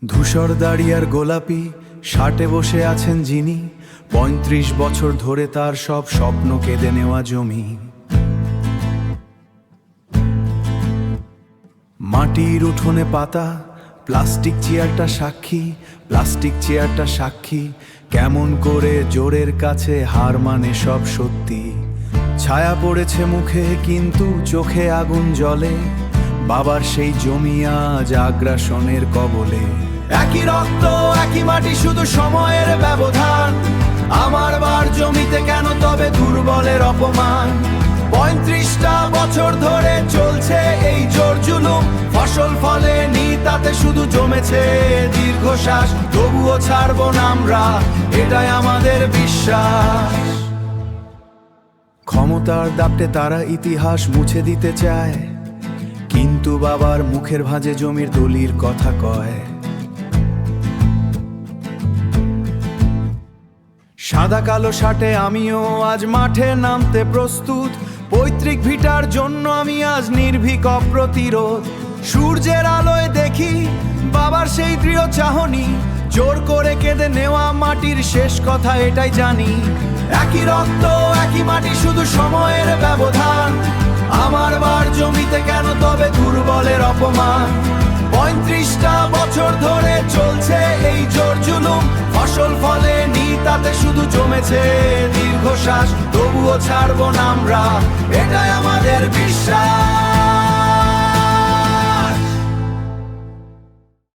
ধূসর দাড়ি আর গোলাপি শার্টে বসে আছেন যিনি ৩৫ বছর ধরে তার সব স্বপ্ন কেঁদে নেওয়া জমি। মাটির উঠোনে পাতা, প্লাস্টিক চেয়ারটা সাক্ষী, প্লাস্টিক চেয়ারটা সাক্ষী কেমন করে জোরের কাছে হার মানে সব সত্যি। ছায়া পড়েছে মুখে কিন্তু চোখে আগুন জ্বলে, বাবার সেই জমি আজ আগ্রাসনের কবলে। একই রক্ত একই মাটি শুধু সময়ের ব্যবধান, আমার বার জমিতে কেন তবে দুর্বলের অপমান। ৩৫টা বছর ধরে চলছে এই জোর জুলুম, ফসল ফলেনি তাতে শুধু জমেছে দীর্ঘশ্বাস। তবুও ছাড়বো না আমরা, এটাই আমাদের বিশ্বাস। ক্ষমতার দাপটে তারা ইতিহাস মুছে দিতে চায়, কিন্তু বাবার মুখের ভাঁজে জমির দলির কথা কয়। সাদা কালো শার্টে আমিও আজ মাঠে নামতে প্রস্তুত, পৈতৃক ভিটার জন্য আমি আজ নির্ভীক অপ্রতিরোধ। সূর্যের আলোয় দেখি বাবার সেই দৃঢ় চাহনি, জোর করে কেঁদে নেওয়া মাটির শেষ কথা এটাই জানি। একই রক্ত একই মাটি শুধু সময়ের ব্যবধান, আমার বার জমিতে কেন তবে দুর্বলের অপমান। ৩৫টা বছর ধরে চলছে এই জোর জুলুম, ফসল ফলেনি তাতে শুধু জমেছে দীর্ঘশ্বাস। তবুও ছাড়বো না আমরা, এটাই আমাদের বিশ্বাস।